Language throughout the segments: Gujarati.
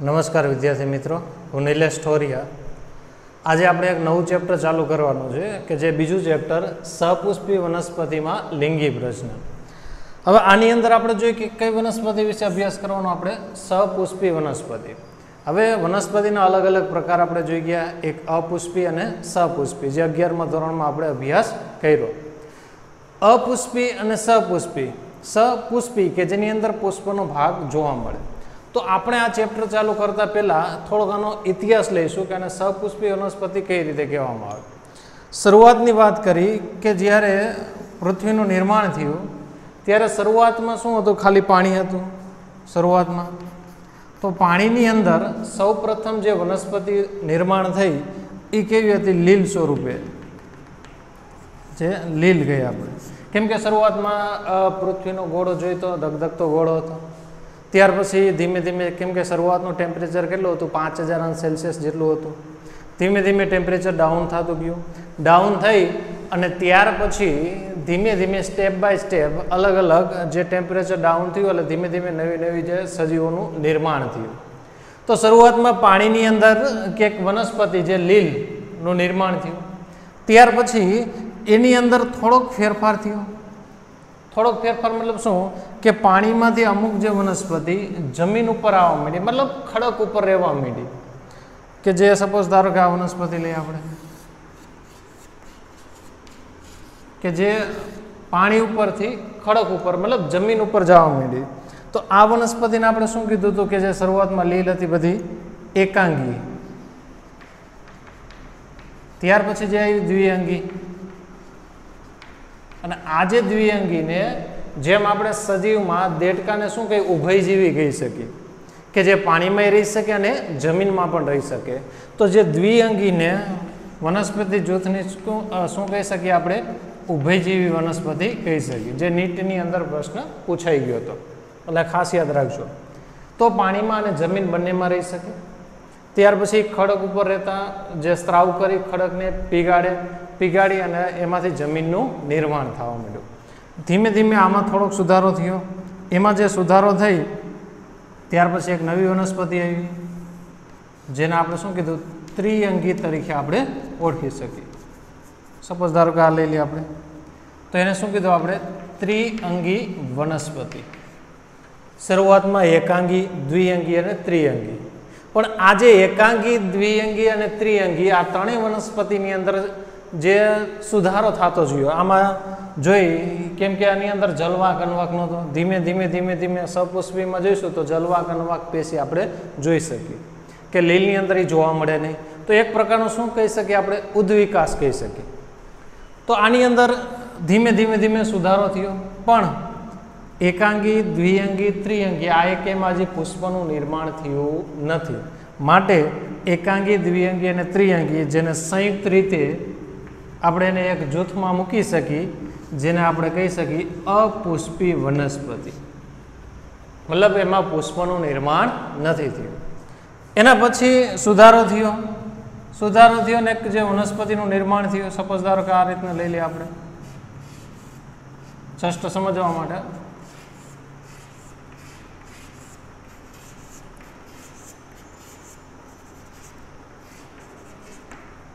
નમસ્કાર વિદ્યાર્થી મિત્રો, હું નિલેશ ઠોરિયા. આજે આપણે એક નવું ચેપ્ટર ચાલુ કરવાનું છે કે જે બીજું ચેપ્ટર સહપુષ્પી વનસ્પતિમાં લિંગી પ્રશ્ન. હવે આની અંદર આપણે જોઈએ કે કઈ વનસ્પતિ વિશે અભ્યાસ કરવાનો, આપણે સહપુષ્પી વનસ્પતિ. હવે વનસ્પતિના અલગ અલગ પ્રકાર આપણે જોઈ ગયા, એક અપુષ્પી અને સહપુષ્પી, જે 11મા ધોરણમાં આપણે અભ્યાસ કર્યો. અપુષ્પી અને સહપુષ્પી. સહપુષ્પી કે જેની અંદર પુષ્પનો ભાગ જોવા મળે. તો આપણે આ ચેપ્ટર ચાલુ કરતા પહેલાં થોડો ઘણો ઇતિહાસ લઈશું કે આને સહપુષ્પી વનસ્પતિ કઈ રીતે કહેવામાં આવે. શરૂઆતની વાત કરી કે જ્યારે પૃથ્વીનું નિર્માણ થયું ત્યારે શરૂઆતમાં શું હતું, ખાલી પાણી હતું શરૂઆતમાં. તો પાણીની અંદર સૌપ્રથમ જે વનસ્પતિ નિર્માણ થઈ એ કેવી હતી, લીલ સ્વરૂપે, જે લીલ ગઈ આપણે. કેમ કે શરૂઆતમાં પૃથ્વીનો ગોળો જોઈતો ધગધગતો ગોળો હતો. ત્યાર પછી ધીમે ધીમે, કેમ કે શરૂઆતનું ટેમ્પરેચર કેટલું હતું, 5000 અંશ સેલ્સિયસ જેટલું હતું. ધીમે ધીમે ટેમ્પરેચર ડાઉન થતું ગયું. ડાઉન થઈ અને ત્યાર પછી ધીમે ધીમે સ્ટેપ બાય સ્ટેપ અલગ અલગ જે ટેમ્પરેચર ડાઉન થયું એટલે ધીમે ધીમે નવી નવી જે સજીવોનું નિર્માણ થયું. તો શરૂઆતમાં પાણીની અંદર કે વનસ્પતિ જે લીલનું નિર્માણ થયું. ત્યાર પછી એની અંદર થોડોક ફેરફાર થયો. થોડોક ફેરફાર મતલબ શું કે પાણીમાંથી અમુક જે વનસ્પતિ જમીન ઉપર આવવા માંડી, મતલબ ખડક ઉપર રહેવા માંડી. કે જે સપોઝ ધારો કે આ વનસ્પતિ લઈએ આપણે, કે જે પાણી ઉપરથી ખડક ઉપર મતલબ જમીન ઉપર જવા માંડી. તો આ વનસ્પતિને આપણે શું કીધું હતું કે જે શરૂઆતમાં લીલ હતી બધી એકાંગી. ત્યાર પછી જે આવી દ્વિઅંગી. અને આ જે દ્વિઅંગીને જેમ આપણે સજીવમાં દેડકાને શું કહી, ઉભયજીવી કહી શકીએ, કે જે પાણીમાં રહી શકે અને જમીનમાં પણ રહી શકે. તો જે દ્વિઅંગીને વનસ્પતિ જૂથની શું કહી શકીએ આપણે, ઉભયજીવી વનસ્પતિ કહી શકીએ. જે નીટની અંદર પ્રશ્ન પૂછાઈ ગયો હતો, એટલે ખાસ યાદ રાખજો. તો પાણીમાં અને જમીન બંનેમાં રહી શકે. ત્યાર પછી ખડક ઉપર રહેતા જે સ્ત્રાવ કરી ખડકને પીગાડી અને એમાંથી જમીનનું નિર્માણ થવા માંડ્યું. ધીમે ધીમે આમાં થોડોક સુધારો થયો. એમાં જે સુધારો થઈ ત્યાર પછી એક નવી વનસ્પતિ આવી, જેને આપણે શું કીધું, ત્રિઅંગી તરીકે આપણે ઓળખી શકીએ. સપોઝ ધારો કે આ લઈ લઈએ આપણે, તો એને શું કીધું આપણે, ત્રિઅંગી વનસ્પતિ. શરૂઆતમાં એકાંગી, દ્વિઅંગી અને ત્રિઅંગી. પણ આ જે એકાંગી, દ્વિઅંગી અને ત્રિઅંગી આ ત્રણેય વનસ્પતિની અંદર જે સુધારો થતો જોયો આમાં જોઈ, કેમ કે આની અંદર જલવાક અન્વાક નહોતો. ધીમે ધીમે ધીમે ધીમે સહપુષ્પીમાં જોઈશું તો જલવાક અન્વાક પેશી આપણે જોઈ શકીએ કે લીલની અંદર એ જોવા મળે નહીં. તો એક પ્રકારનું શું કહી શકીએ આપણે, ઉદ્વિકાસ કહી શકીએ. તો આની અંદર ધીમે ધીમે ધીમે સુધારો થયો. પણ એકાંગી, દ્વિઅંગી, ત્રિઅંગી આ એકેમાં હજી પુષ્પનું નિર્માણ થયું નથી. માટે એકાંગી, દ્વિઅંગી અને ત્રિઅંગી જેને સંયુક્ત રીતે આપણે એને એક જૂથમાં મૂકી શકીએ, જેને આપણે કહી શકીએ અપુષ્પી વનસ્પતિ. મતલબ એમાં પુષ્પનું નિર્માણ નથી થયું. એના પછી સુધારો થયો ને એક જે વનસ્પતિનું નિર્માણ થયું. સપોઝ ધારો કે આ રીતના લઈ લઈએ આપણે, જસ્ટ સમજવા માટે.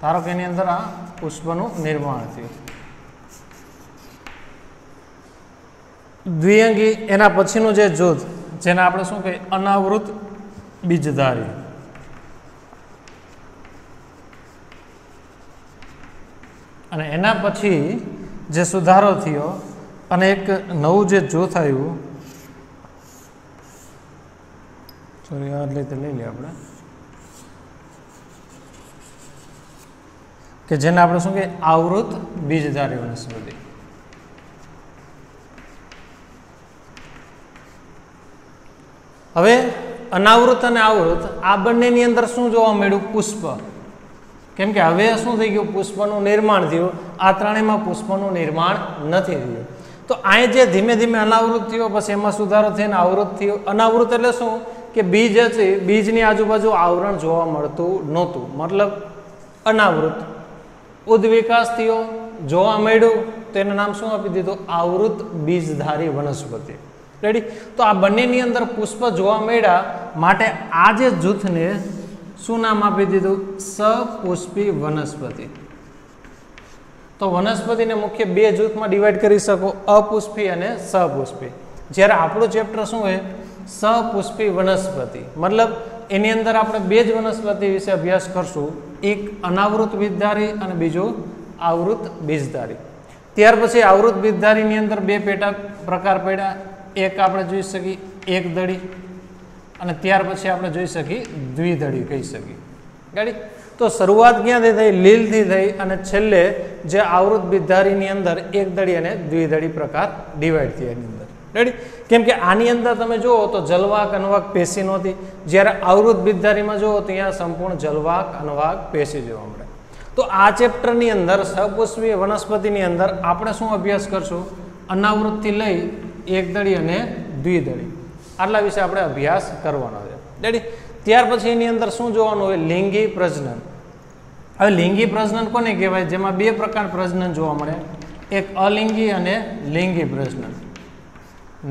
ધારો કે એની અંદર આ પુષ્પનું નિર્માણ થયું. દ્વિઅંગી એના પછીનું જે જૂથ, જેને આપણે શું કહીએ, અનાવૃત બીજધારી. અને એના પછી જે સુધારો થયો અને એક નવું જે જૂથ આવ્યું, સોરી આ રીતે લઈ લઈએ આપણે, કે જેને આપણે શું કહીએ, આવૃત બીજધારી વનસ્પતિ. હવે અનાવૃત અને આવૃત આ બંનેની અંદર શું જોવા મળ્યું, પુષ્પ. કેમ કે હવે શું થઈ ગયું, પુષ્પનું નિર્માણ થયું. આ ત્રણેયમાં પુષ્પનું નિર્માણ નથી થયું. તો અહીં જે ધીમે ધીમે અનાવૃત થયો, પછી એમાં સુધારો થઈને આવૃત થયો. અનાવૃત એટલે શું કે બીજ છે, બીજની આજુબાજુ આવરણ જોવા મળતું નહોતું, મતલબ અનાવૃત. ઉદ્વિકાસ થયો, જોવા મળ્યું, તો એનું નામ શું આપી દીધું, આવૃત બીજધારી વનસ્પતિ. રેડી? તો આ બંનેની અંદર પુષ્પ જોવા મળ્યા માટે આ જે જૂથને શું નામ આપી દીધું? સપુષ્પી વનસ્પતિ. તો વનસ્પતિને મુખ્ય બે જૂથમાં ડિવાઈડ કરી શકો, અપુષ્પી અને સપુષ્પી. જ્યારે આપણું ચેપ્ટર શું હોય? સપુષ્પી વનસ્પતિ. મતલબ એની અંદર આપણે બે જ વનસ્પતિ વિશે અભ્યાસ કરશું, એક અનાવૃત બીજધારી અને બીજું આવૃત બીજધારી. ત્યાર પછી આવૃત બીજધારીની અંદર બે પેટા પ્રકાર પડ્યા, એક આપણે જોઈ શકીએ એક દળી અને ત્યાર પછી આપણે જોઈ શકીએ દ્વિદળી કહી શકીએ. ગાડી? તો શરૂઆત ક્યાંથી થઈ? લીલથી થઈ અને છેલ્લે જે આવૃત બીજધારીની અંદર એક દળી અને દ્વિદળી પ્રકાર ડિવાઈડ થયા એની અંદર. રેડી? કેમ કે આની અંદર તમે જુઓ તો જલવાક અનવાક પેશી નહોતી, જ્યારે આવૃત બીજધારીમાં જુઓ તો અહીંયા સંપૂર્ણ જલવાક અનવાક પેશી જોવા મળે. તો આ ચેપ્ટરની અંદર સપુષ્પી વનસ્પતિની અંદર આપણે શું અભ્યાસ કરશું? અનાવૃતથી લઈ એકદળી અને દ્વિદળી, આટલા વિશે આપણે અભ્યાસ કરવાનો છે. રેડી? ત્યાર પછી એની અંદર શું જોવાનું હોય? લિંગી પ્રજનન. હવે લિંગી પ્રજનન કોને કહેવાય? જેમાં બે પ્રકાર પ્રજનન જોવા મળે, એક અલિંગી અને લિંગી પ્રજનન.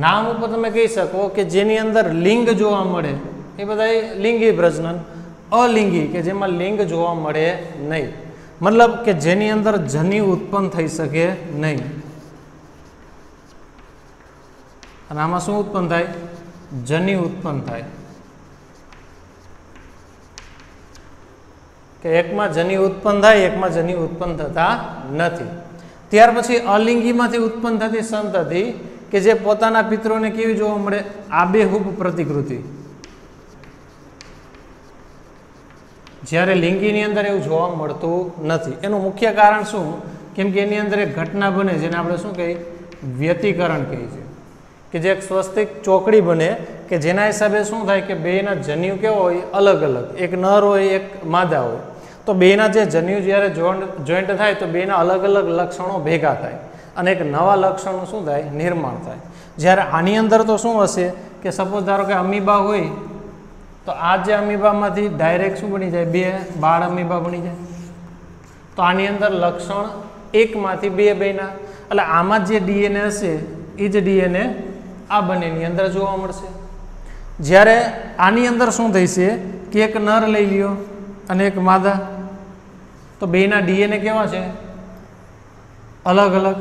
નામ ઉપર તમે કહી શકો કે જેની અંદર લિંગ જોવા મળે એ બધા લિંગી પ્રજનન. અલિંગી કે જેમાં લિંગ જોવા મળે નહીં, મતલબ કે જેની અંદર જન્યુ ઉત્પન્ન થઈ શકે નહીં. અને આમાં શું ઉત્પન્ન થાય? જન્યુ ઉત્પન્ન થાય. કે એકમાં જન્યુ ઉત્પન્ન થાય, એકમાં જન્યુ ઉત્પન્ન થતા નથી. ત્યાર પછી અલિંગીમાંથી ઉત્પન્ન થતી સંતતિ કે જે પોતાના પિતરોને કેવી જોવા મળે? આબેહૂબ પ્રતિકૃતિ. જ્યારે લિંગીની અંદર એવું જોવા મળતું નથી. એનું મુખ્ય કારણ શું? કેમ કે એની અંદર એક ઘટના બને જેને આપણે શું કહીએ? વ્યતિકરણ કહીએ છીએ. કે જે એક સ્વસ્તિક ચોકડી બને કે જેના હિસાબે શું થાય કે બેના જન્યુ કેવો હોય? અલગ અલગ. એક નર હોય, એક માદા હોય. તો બેના જે જન્યુ જ્યારે જોઈન્ટ થાય તો બેના અલગ અલગ લક્ષણો ભેગા થાય અને એક નવા લક્ષણનું શું થાય? નિર્માણ થાય. જ્યારે આની અંદર તો શું હશે કે સપોઝ ધારો કે અમીબા હોય તો આ જે અમીબામાંથી ડાયરેક્ટ શું બની જાય? બે બાળ અમીબા બની જાય. તો આની અંદર લક્ષણ એકમાંથી બે બન્યા, એટલે આમાં જે ડીએનએ હશે એ જ ડીએનએ આ બંનેની અંદર જોવા મળશે. જ્યારે આની અંદર શું થશે કે એક નર લઈ લ્યો અને એક માદા, તો બેના ડીએનએ કેવા છે? અલગ અલગ.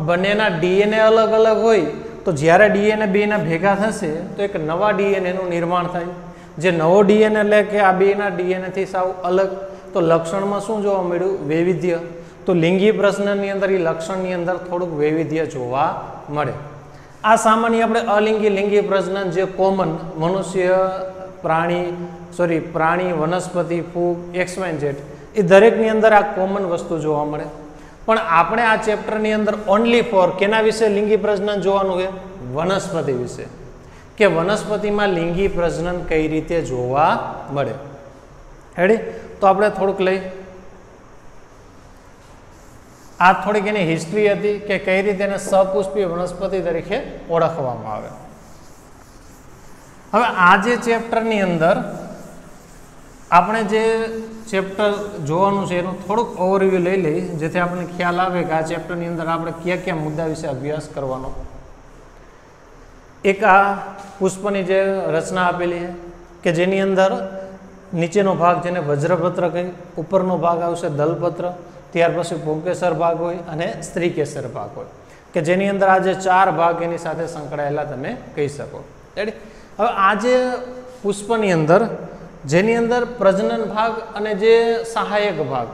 બંનેના ડીએનએ અલગ અલગ હોય તો જ્યારે ડીએનએ બેના ભેગા થશે તો એક નવા ડીએનએનું નિર્માણ થાય. જે નવો ડીએનએ એટલે કે આ બેના ડીએનએથી સાવ અલગ. તો લક્ષણમાં શું જોવા મળ્યું? વૈવિધ્ય. તો લિંગી પ્રજનનની અંદર એ લક્ષણની અંદર થોડુંક વૈવિધ્ય જોવા મળે. આ સામાન્ય આપણે અલિંગી લિંગી પ્રજનન જે કોમન મનુષ્ય, પ્રાણી, વનસ્પતિ, ફૂગ, XYZ એ દરેકની અંદર આ કોમન વસ્તુ જોવા મળે. પણ આપણે આ ચેપ્ટરની અંદર ઓનલી ફોર કેના વિશે લિંગી પ્રજનન જોવાનું છે? વનસ્પતિ વિશે. કે વનસ્પતિમાં લિંગી પ્રજનન કઈ રીતે જોવા મળે. રેડી? તો આપણે થોડુંક લઈ આ થોડીક એની હિસ્ટ્રી હતી કે કઈ રીતે એને સપુષ્પી વનસ્પતિ તરીકે ઓળખવામાં આવે. હવે આ જે ચેપ્ટરની અંદર આપણે જે ચેપ્ટર જોવાનું છે એનું થોડુંક ઓવરવ્યૂ લઈ લઈએ જેથી આપણને ખ્યાલ આવે કે આ ચેપ્ટરની અંદર આપણે કયા કયા મુદ્દા વિશે અભ્યાસ કરવાનો. એક આ પુષ્પની જે રચના આપેલી છે કે જેની અંદર નીચેનો ભાગ જેને વજ્રપત્ર કહી, ઉપરનો ભાગ આવશે દલપત્ર, ત્યાર પછી પુંકેસર ભાગ હોય અને સ્ત્રીકેસર ભાગ હોય કે જેની અંદર આ જે ચાર ભાગ એની સાથે સંકળાયેલા તમે કહી શકો. રેડી? હવે આ જે પુષ્પની અંદર જેની અંદર પ્રજનન ભાગ અને જે સહાયક ભાગ,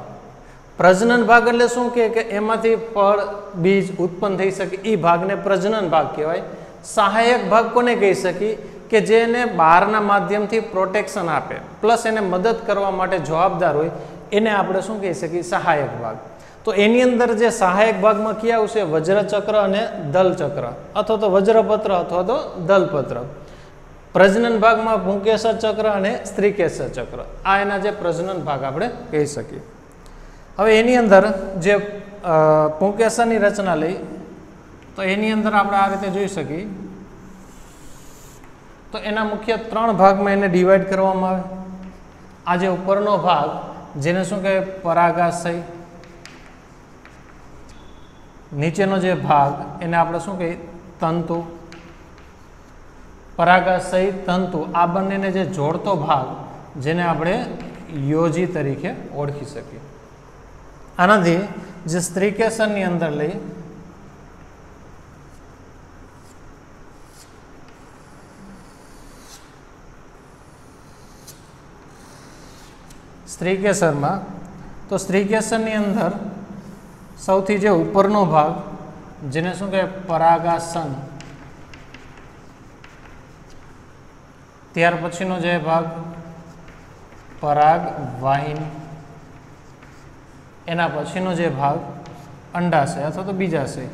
પ્રજનન ભાગ એટલે શું કે એમાંથી ફળ બીજ ઉત્પન્ન થઈ શકે એ ભાગને પ્રજનન ભાગ કહેવાય. સહાયક ભાગ કોને કહી શકીએ? કે જેને બહારના માધ્યમથી પ્રોટેક્શન આપે પ્લસ એને મદદ કરવા માટે જવાબદાર હોય એને આપણે શું કહી શકીએ? સહાયક ભાગ. તો એની અંદર જે સહાયક ભાગમાં ક્યાં આવશે? વજ્રચક્ર અને દલચક્ર અથવા તો વજ્રપત્ર અથવા તો દલપત્ર. પ્રજનન ભાગમાં પુંકેસર ચક્ર અને સ્ત્રીકેસર ચક્ર, આ એના જે પ્રજનન ભાગ આપણે કહી શકીએ. હવે એની અંદર જે પુંકેસરની રચના લઈ તો એની અંદર આપણે આ રીતે જોઈ શકીએ તો એના મુખ્ય ત્રણ ભાગમાં એને ડિવાઈડ કરવામાં આવે. આ જે ઉપરનો ભાગ જેને શું કહેવાય? પરાગાશય. નીચેનો જે ભાગ એને આપણે શું કહીએ? તંતુ. પરાગાશય તંતુ આ બંનેને જે જોડતો ભાગ જેને આપણે યોજી તરીકે ઓળખી શકીએ. આનાથી જે સ્ત્રીકેસરની અંદર લઈ સ્ત્રીકેસરમાં તો સ્ત્રીકેસરની અંદર સૌથી જે ઉપરનો ભાગ જેને શું કહેવાય પરાગાસન, ત્યાર પછીનો જે ભાગ પરાગવાહિની, એના પછીનો જે ભાગ અંડાશય અથવા તો બીજાશય.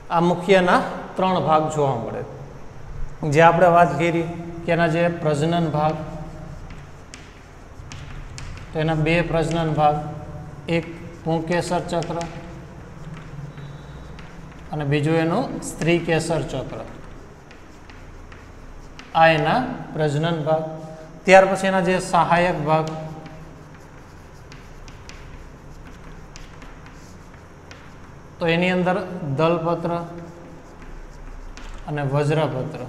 આ મુખ્યના 3 ભાગ જોવા મળે. જે આપણે વાત કરી કે એના જે પ્રજનન ભાગ, તો એના 2 પ્રજનન ભાગ, એક પુંકેસર ચક્ર અને બીજું એનું સ્ત્રીકેસર ચક્ર. આ એના પ્રજનન ભાગ. ત્યાર પછી એના જે સહાયક ભાગ, તો એની અંદર દલપત્ર અને વજ્રપત્ર.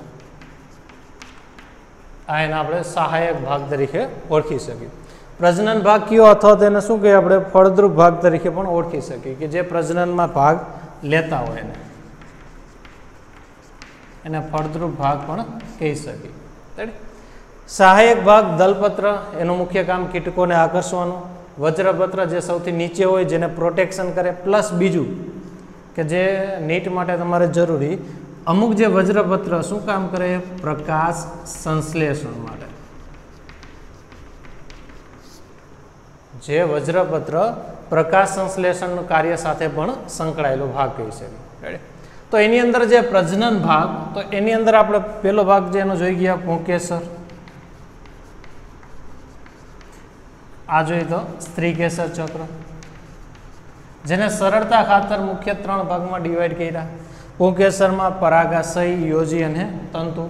આ એના આપણે સહાયક ભાગ તરીકે ઓળખી શકીએ. પ્રજનન ભાગ કયો અથવા તેને શું કહીએ આપણે ફળદ્રુપ ભાગ તરીકે પણ ઓળખી શકીએ કે જે પ્રજનનમાં ભાગ લેતા હોય એને ફળદ્રુપ ભાગ પણ કહી શકીએ. સહાયક ભાગ દલપત્ર એનું મુખ્ય કામ કીટકોને આકર્ષવાનું, વજ્રપત્ર જે સૌથી નીચે હોય જેને પ્રોટેક્શન કરે, પ્લસ બીજું કે જે નીટ માટે તમારે જરૂરી અમુક જે વજ્રપત્ર શું કામ કરે પ્રકાશ સંશ્લેષણ માટે. જે વજ્રપત્ર પ્રકાશ સંશ્લેષણનું કાર્ય સાથે પણ સંકળાયેલો ભાગ કહી શકે. તો એની અંદર જે પ્રજનન ભાગ, તો એની અંદર આપણે પેલો ભાગ જે એનો જોઈ ગયા પુંકેસર, આ જોઈએ તો સ્ત્રીકેસર ચક્ર, જેને સરળતા ખાતર મુખ્ય 3 ભાગમાં ડિવાઈડ કર્યા. પુંકેસરમાં પરાગાશય, યોજી અને તંતુ.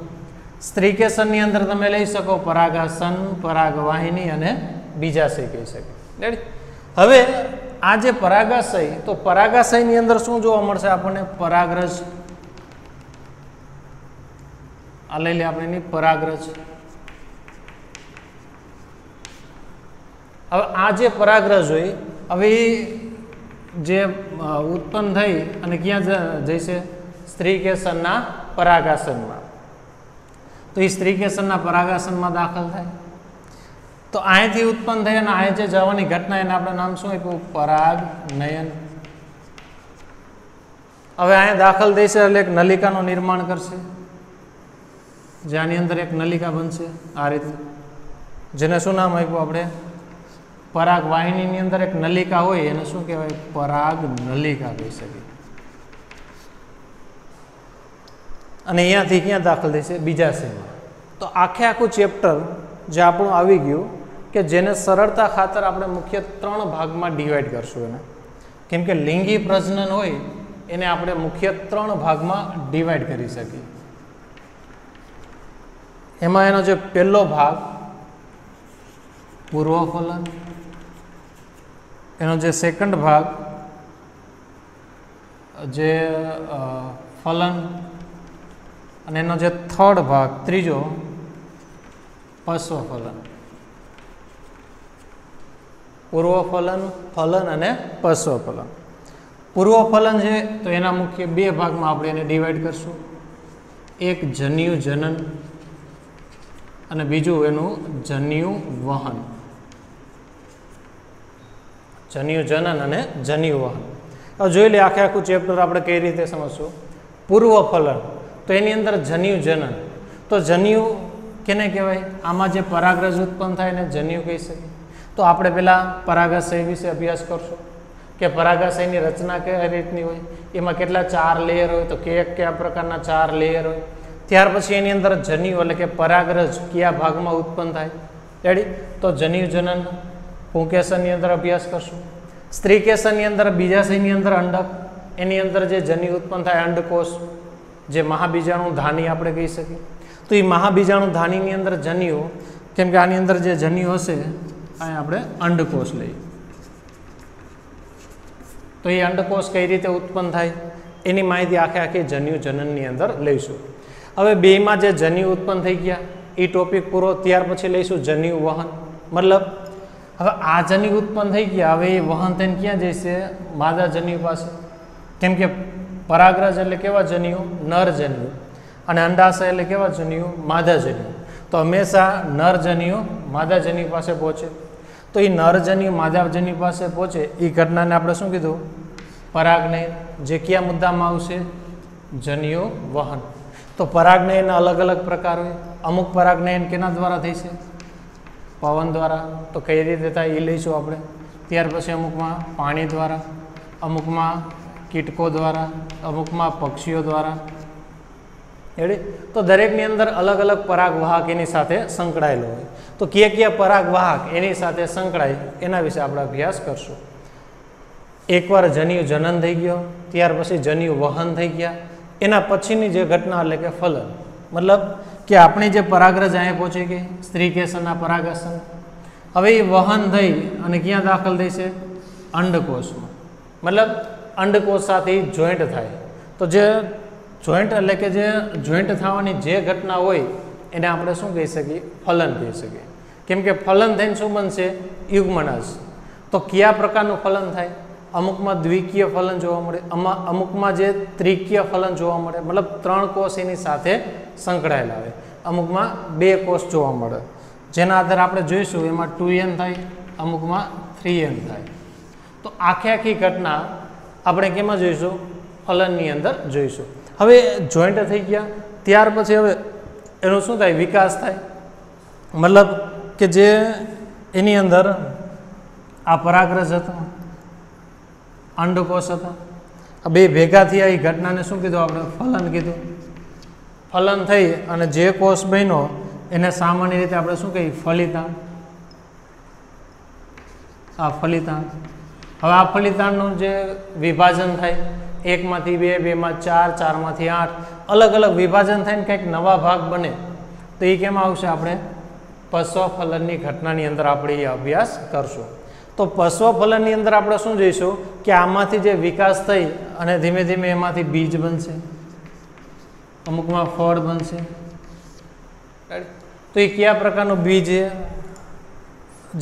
સ્ત્રીકેસરની અંદર તમે લઈ શકો પરાગાસન, પરાગવાહિની અને બીજાશય કહી શકે. હવે આ જે પરાગાશય, તો પરાગાશયની અંદર શું જોવા મળશે આપણને પરાગરજ. આ લઈ લે આપણે એની પરાગરજ. હવે આ જે પરાગરજ હોય, હવે જે ઉત્પન્ન થઈ અને ક્યાં જઈશે સ્ત્રીકેસરના પરાગાસનમાં. તો એ સ્ત્રીકેસરના પરાગાસનમાં દાખલ થાય. તો અહીંથી ઉત્પન્ન થઈ અને અહીં જે જવાની ઘટના એને આપણે નામ શું આપ્યું પરાગનયન. હવે અહીંયા દાખલ થશે એટલે એક નલિકાનું નિર્માણ કરશે, જેની અંદર એક નલિકા બનશે આ રીતે, જેને શું નામ આપ્યું આપણે પરાગવાહિનીની અંદર એક નલિકા હોય એને શું કહેવાય પરાગ નલિકા કહી શકીએ. અને અહીંયાથી ક્યાં દાખલ થશે બીજાશયમાં. તો આખું ચેપ્ટર જે આપણું આવી ગયું કે જેને સરળતા ખાતર આપણે મુખ્ય 3 ભાગમાં ડિવાઈડ કરશું એને, કેમ કે લિંગી પ્રજનન હોય એને આપણે મુખ્ય 3 ભાગમાં ડિવાઈડ કરી શકીએ. એમાં એનો જે પહેલો ભાગ પૂર્વફલન, એનો જે સેકન્ડ ભાગ જે ફલન, અને એનો જે થર્ડ ભાગ ત્રીજો પશ્વફલન. પૂર્વફલન, ફલન અને પશ્વફલન. પૂર્વફલન છે તો એના મુખ્ય 2 ભાગમાં આપણે એને ડિવાઈડ કરશું. એક જન્યુ જનન અને બીજું એનું જન્યુ વહન. જન્યુ જનન અને જન્યુ વહન. હવે જોઈ લે આખું ચેપ્ટર આપણે કઈ રીતે સમજશું. પૂર્વફલન તો એની અંદર જન્યુ જનન. તો જન્યુ કેને કહેવાય? આમાં જે પરાગરજ ઉત્પન્ન થાય એને જન્યુ કહી શકીએ. તો આપણે પહેલાં પરાગાશય વિશે અભ્યાસ કરશું કે પરાગાશયની રચના કઈ રીતની હોય, એમાં કેટલા 4 લેયર હોય, તો કયા પ્રકારના 4 લેયર હોય. ત્યાર પછી એની અંદર જન્યુ એટલે કે પરાગરજ કયા ભાગમાં ઉત્પન્ન થાય રેડી. તો જન્યુ જનન પુંકેસરની અંદર અભ્યાસ કરશું. સ્ત્રીકેસરની અંદર બીજાશયની અંદર અંડક, એની અંદર જે જન્યુ ઉત્પન્ન થાય અંડકોષ, જે મહાબીજાણુ ધાની આપણે કહી શકીએ. તો એ મહાબીજાણુ ધાનીની અંદર જન્યુ, કેમ કે આની અંદર જે જન્યુ હશે અહીં આપણે અંડકોષ લઈએ. તો એ અંડકોષ કઈ રીતે ઉત્પન્ન થાય એની માહિતી આખી જન્યુ જનનની અંદર લઈશું. હવે બેમાં જે જન્યુ ઉત્પન્ન થઈ ગયા એ ટોપિક પૂરો. ત્યાર પછી લઈશું જન્યુ વહન. મતલબ હવે આ જન્યુ ઉત્પન્ન થઈ ગયા, હવે એ વહન થઈને ક્યાં જશે? માદા જન્યુ પાસે. કેમ કે પરાગરજ એટલે કેવા જન્યુ? નર જન્યુ. અને અંડાશય એટલે કેવા જન્યુ? માદા જન્યુ. તો હંમેશા નર જન્યુ માદા જન્યુ પાસે પહોંચે. તો એ નર જન્યુ માદા જન્યુ પાસે પહોંચે એ ઘટનાને આપણે શું કીધું? પરાગનયન. જે કયા મુદ્દામાં આવશે? જન્યુ વહન. તો પરાગનયનના અલગ અલગ પ્રકાર હોય. અમુક પરાગનયન કેના દ્વારા થઈ છે? પવન દ્વારા. તો કઈ રીતે થાય એ લઈશું આપણે. ત્યાર પછી અમુકમાં પાણી દ્વારા, અમુકમાં કીટકો દ્વારા, અમુકમાં પક્ષીઓ દ્વારા. એડી તો દરેકની અંદર અલગ અલગ પરાગવાહક એની સાથે સંકળાયેલો હોય. તો કયા પરાગવાહક એની સાથે સંકળાય એના વિશે આપણે અભ્યાસ કરશું. એકવાર જન્યુ જનન થઈ ગયો, ત્યાર પછી જન્યુ વહન થઈ ગયા, એના પછીની જે ઘટના એટલે કે ફલન. મતલબ કે આપણી જે પરાગરજ અહીંયા પહોંચી ગઈ, સ્ત્રી કેસરના પરાગાસન. હવે એ વહન થઈ અને ક્યાં દાખલ થઈ છે? અંડકોષમાં. મતલબ અંડકોષ સાથે જોઈન્ટ થાય. તો જે જોઈન્ટ એટલે કે જે જોઈન્ટ થવાની જે ઘટના હોય એને આપણે શું કહી શકીએ? ફલન કહી શકીએ. કેમ કે ફલન થઈને શું બનશે? યુગ્મનજ. તો કયા પ્રકારનું ફલન થાય? અમુકમાં દ્વિકીય ફલન જોવા મળે, અમુકમાં જે ત્રિકીય ફલન જોવા મળે. મતલબ 3 કોષ એની સાથે સંકળાયેલા આવે. અમુકમાં 2 કોષ જોવા મળે. જેના આધારે આપણે જોઈશું એમાં 2n થાય, અમુકમાં 3n થાય. તો આખી ઘટના આપણે કેમાં જોઈશું? ફલનની અંદર જોઈશું. હવે જોઈન્ટ થઈ ગયા ત્યાર પછી હવે એનું શું થાય? વિકાસ થાય. મતલબ કે જે એની અંદર આ પરાગરજ હતો, અંડકોષ હતા, આ બે ભેગા થયા. એ ઘટનાને શું કીધું આપણે? ફલન કીધું. ફલન થઈ અને જે કોષ બન્યો એને સામાન્ય રીતે આપણે શું કહીએ? ફલિતાંડ. આ ફલિતાંડ. હવે આ ફલિતાંડનું જે વિભાજન થાય, 1 માંથી 2, 2 માં 4, 4 માંથી 8, અલગ અલગ વિભાજન થઈને કંઈક નવા ભાગ બને. તો એ કેમ આવશે? આપણે પશ્વફલનની ઘટનાની અંદર આપણે એ અભ્યાસ કરશું. તો પશ્વફલનની અંદર આપણે શું જોઈશું? કે આમાંથી જે વિકાસ થઈ અને ધીમે ધીમે એમાંથી બીજ બનશે, અમુકમાં ફળ બનશે. તો એ કયા પ્રકારનું બીજ છે?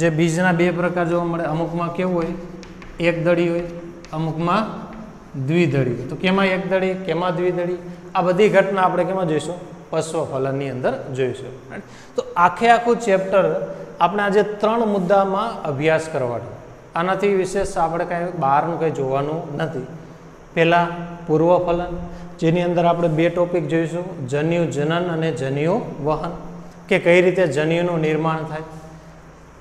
જે બીજના 2 પ્રકાર જોવા મળે. અમુકમાં કેવું હોય? એકદળી હોય, અમુકમાં દ્વિદળી હોય. તો કેમાં એકદળી, કેમાં દ્વિદળી? આ બધી ઘટના આપણે કેમાં જોઈશું? પશ્વફલનની અંદર જોઈશું. તો આખું ચેપ્ટર આપણે આજે 3 મુદ્દામાં અભ્યાસ કરવાનો. આનાથી વિશેષ આપણે કાંઈ બહારનું કંઈ જોવાનું નથી. પહેલાં પૂર્વફલન, જેની અંદર આપણે 2 ટોપિક જોઈશું: જન્યુ જનન અને જન્યુ વહન. કે કઈ રીતે જન્યુનું નિર્માણ થાય,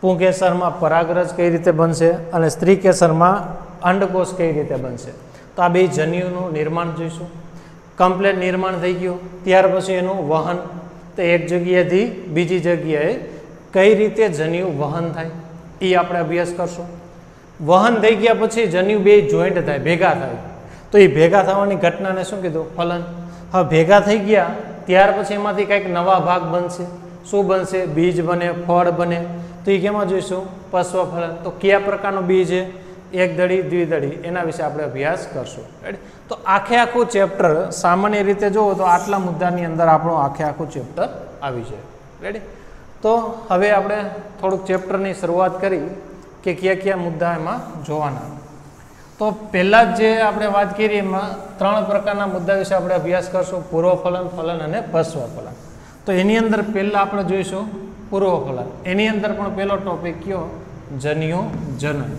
પુંકેસરમાં પરાગરજ કઈ રીતે બનશે અને સ્ત્રી કેસરમાં અંડકોષ કઈ રીતે બનશે. તો આ 2 જન્યુનું નિર્માણ જોઈશું. કમ્પ્લેટ નિર્માણ થઈ ગયું ત્યાર પછી એનું વહન. તો એક જગ્યાએથી બીજી જગ્યાએ કઈ રીતે જન્યુ વહન થાય એ આપણે અભ્યાસ કરશું. વહન થઈ ગયા પછી જન્યુ 2 જોઈન્ટ થાય, ભેગા થાય. તો એ ભેગા થવાની ઘટનાને શું કીધું? ફલન. હવે ભેગા થઈ ગયા ત્યાર પછી એમાંથી કંઈક નવા ભાગ બનશે. શું બનશે? બીજ બને, ફળ બને. તો એ કેમાં જોઈશું? પશ્વફલન. તો કયા પ્રકારનું બીજ છે? એકદળી, દ્વિદળી. એના વિશે આપણે અભ્યાસ કરશું. રાઈટ. તો આખું ચેપ્ટર સામાન્ય રીતે જુઓ તો આટલા મુદ્દાની અંદર આપણું આખું ચેપ્ટર આવી જાય. રેડી. તો હવે આપણે થોડુંક ચેપ્ટરની શરૂઆત કરી કે કયા મુદ્દા એમાં જોવાના. તો પહેલાં જ જે આપણે વાત કરી એમાં 3 પ્રકારના મુદ્દા વિશે આપણે અભ્યાસ કરશું: પૂર્વફલન, ફલન અને પશ્વફલન. તો એની અંદર પહેલાં આપણે જોઈશું પૂર્વફલન. એની અંદર પણ પહેલો ટોપિક કયો? જન્યુ જનન.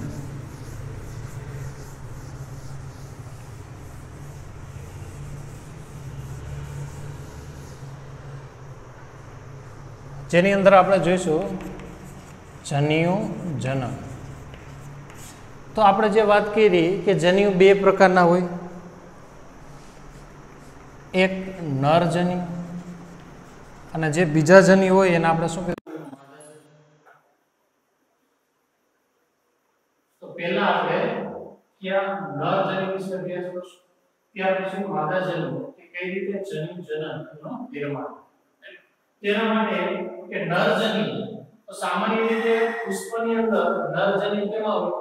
જેની અંદર આપણે જોઈશું જન્યુ જનન. તો આપણે જે વાત કરી કે જન્યુ 2 પ્રકારના હોય. એક નર જન્યુ અને જે બીજા જન્યુ હોય એને આપણે શું કહીએ? તો પહેલા આપણે ક્યાં નર જન્યુ વિશે અભ્યાસ કરશું, ત્યાર પછી માદા જન્યુ કે કઈ રીતે જન્યુ જનનનું નિર્માણ. તેના માટે કે નર જન્યુ તો સામાન્ય રીતે પુષ્પની અંદર નર જન્યુ કેમાં હોય?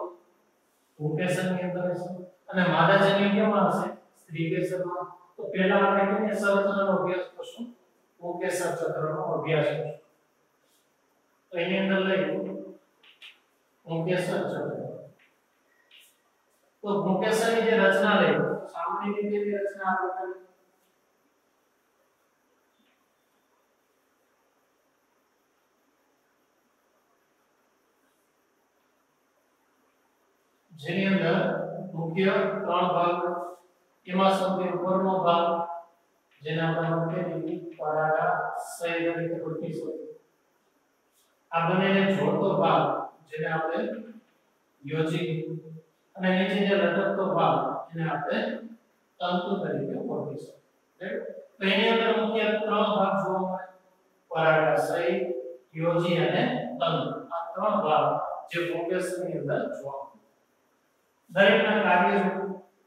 પુંકેસરની અંદર હશે. અને માદા જન્યુ કેમાં હશે? ઇરિગેશનમાં તો પહેલા આપણે કેને સંરચનાનો અભ્યાસ કરશું મુકેશર ચક્રનો અભ્યાસ કરશું તો એની અંદર લઈ મુકેશર ચક્ર તો મુકેશરની જે રચના લઈ સામાન્ય રીતે જે રચના આપણે જેની અંદર મુખ્ય ત્રણ ભાગ એમાં સૌથી ઉપરનો ભાગ જેને આપણે કહીએ પરાગાશય તરીકે ઓળખીશું આ બંનેને જોડતો ભાગ જેને આપણે યોજી અને નીચે જે લટકતો ભાગ જેને આપણે તંતુ તરીકે ઓળખીશું રાઈટ તો એની અંદર મુખ્ય ત્રણ ભાગ જોવા મળે પરાગાશય યોજી અને તંતુ આ ત્રણ ભાગ જે મુકેશની અંદર જોવા મળે દરેકના કાર્ય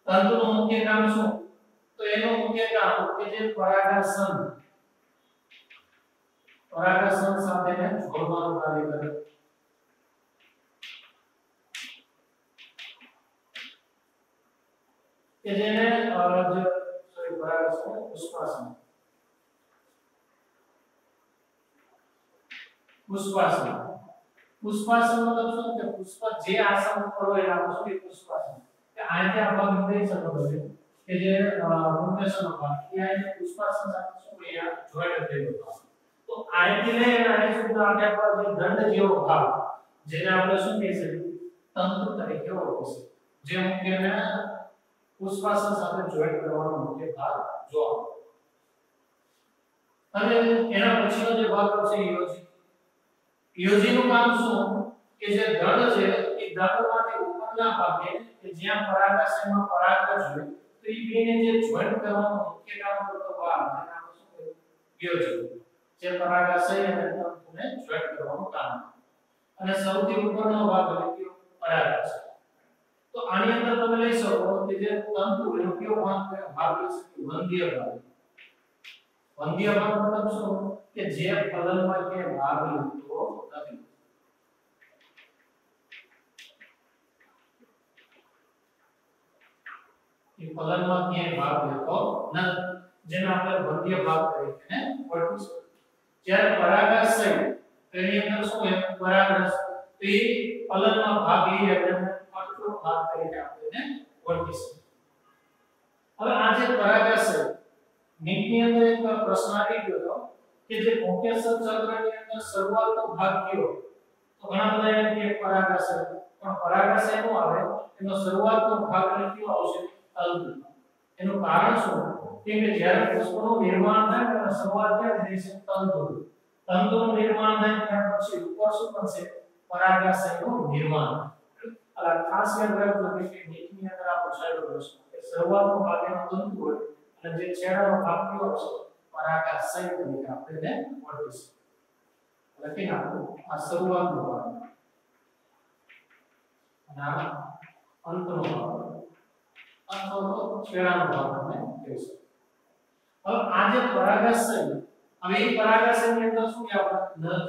તંતુનું મુખ્ય કામ શું તો એનું મુખ્ય કામ કે જે પરાગાસન સાથેને જોડવાનું કાર્ય કરે કે જેને પરાગાસન પુષ્પાસન પુષ્પાસન મતલબ શું કે પુષ્પ જે આસન ઉપર હોય એને આપણે શું પુષ્પાસન કે આને આ ભાગ કહી શકો છો કે જે મુકેશનો ભાગ એ આને પુષ્પાસન સાથે શું અહીંયા જોડાયેલો થયેલો તો આથી લઈને આને સુધી આપણે પર જે દંડ જેવો ભાગ જેને આપણે શું કહી શકીએ તંતુ તરીકે ઓળખીશું જે મુખ્યને પુષ્પાસન સાથે જોઈન્ટ કરવાનો મુખ્ય ભાગ જોવા અને એના પછીનો જે ભાગ છે યોજી યોજીનું કામ શું કે જે દળ છે એ દળમાંથી ઉપરના ભાગે કે જ્યાં પરાગાશયમાં પરાગરજ હોય તો એ બેને જે જોઈન્ટ કરવાનો મુખ્ય કામ કરતો ભાગ જેને આપણે શું કહીએ યોજી જે પરાગાશય અને તંતુને જોઈન્ટ કરવાનું કામ અને સૌથી ઉપરનો ભાગ એટલે કે પરાગાશય તો આની અંદર તમે લઈ શકો કે જે તંતુ એનો કયો ભાગ લઈ શકીએ વંધ્ય ભાગ મતલબ શું કે જે ફલનમાં કે ભાગ લેતો નથી એ ફલનમાં કે ભાગ લેતો નથી જેને આપણે વંધ્ય ભાગ તરીકે ઓળખીશું જ્યારે પરાગાશય તેની અંદર શું હોય પરાગરસ તો એ ફલનમાં ભાગ લઈ એટલે અટકો ભાગ તરીકે આપણે ઓળખીશું હવે આ જે પરાગાશય નીટની અંદર એક પ્રશ્ન આવી ગયો હતો કે જે મુકેશર ચક્રની અંદર શરૂઆતનો ભાગ કયો તો ઘણા બધા એમ કે પરાગાશય પણ પરાગાશય નો આવે એનો શરૂઆતનો ભાગ કયો આવશે તંતુ એનું કારણ શું કે જ્યારે પુષ્પનું નિર્માણ થાય ત્યારે શરૂઆત ક્યાં થઈ છે તંતુનું નિર્માણ થાય ત્યાર પછી ઉપર શું બનશે પરાગાશયનું નિર્માણ આ ખાસ યાદ રાખજો કે નીટની અંદર આ પૂછાયેલો પ્રશ્ન કે શરૂઆતનો ભાગ એનો તંતુ હોય અને જે છેડાનો ભાગ કયો છે પરાગાશય તરીકે આપણે ઓળખીશું લખી નાખો આ શરૂઆતનો ભાગ અને આ અંતનો ભાગ અથવા તો છેડાનો ભાગ આપણે કહીશું હવે આ જે પરાગાશય હવે એ પરાગાશયની અંદર શું કે આપણે નર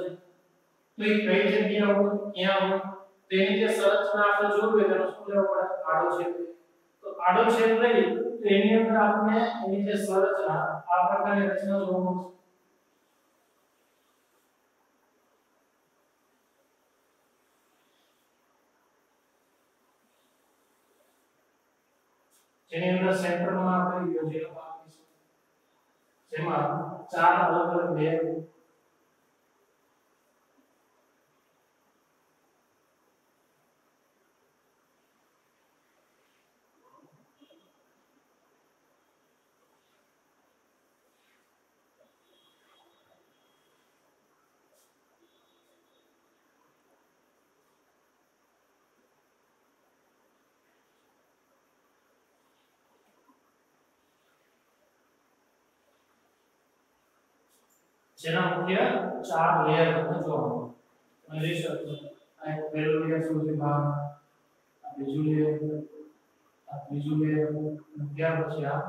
તો એ કઈ જગ્યાએ હોય ક્યાં હોય તેની જે સંરચના આપણે જોવી તેનો શું લેવો પડે આડો છેદ તો આડો છેદ લઈ તો એની અંદર આપણે એની જે સંરચના આ પ્રકારની રચના જોવા મળશે જેની અંદર સેન્ટરમાં આપણે યોજેલો ભાગ છે જેમાં ચાર અલગ અલગ લેયર જેના મુખ્ય ચાર લેયર તમને જોવા મળે જોઈ શકો આ એક પહેલો લેયર સૌથી બહાર આ બીજું લેયર આ ત્રીજું લેયર અને ત્યાર પછી આ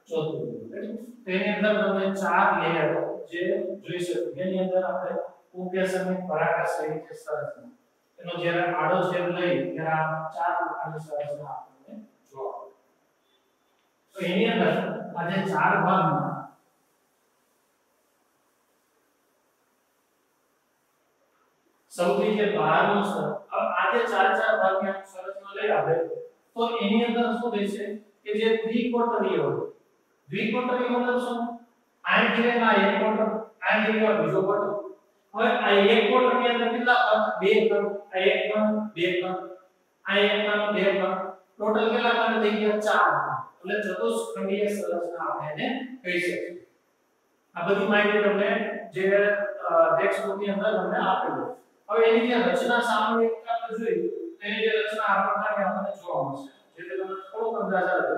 ચોથું લેયર તેની અંદર તમને ચાર લેયર જે જોઈ શકો એની અંદર આપણે મુકેશની પરાગાશય જે સંરચના એનો જ્યારે આડો છેદ લઈ ત્યારે આ ચાર પ્રકારની સંરચના આપણને જોવા મળે તો એની અંદર આ જે ચાર ભાગમાં સૌથી જે બહારનો સ્તર, હવે આ જે ચાર ભાગની સંરચના લઈ આવે તો એની અંદર શું થશે કે જે દ્વિકોટરીય હોય, દ્વિકોટરીય મતલબ શું, આ ઘેરેના એક કોટર, આ ઘેરેના બીજો કોટર. હવે આ એક કોટરની અંદર કેટલા કણ, બે કણ, આ એક કણ, બે કણ, આ એક કણ, બે કણ, ટોટલ કેટલા કણ થઈ ગયા, ચાર કણ. એટલે ચતુષ્ખંડીય સંરચના આપણે એને કહી શકીએ. આ બધી માહિતી તમને જે ટેક્સ્ટ બુકની અંદર તમને આપેલું. હવે એની જે રચના સામાન્ય આપણે જોઈ, એની જે રચના આ પ્રકારની આપણને જોવા મળશે. જે તમને થોડો અંદાજ આવે,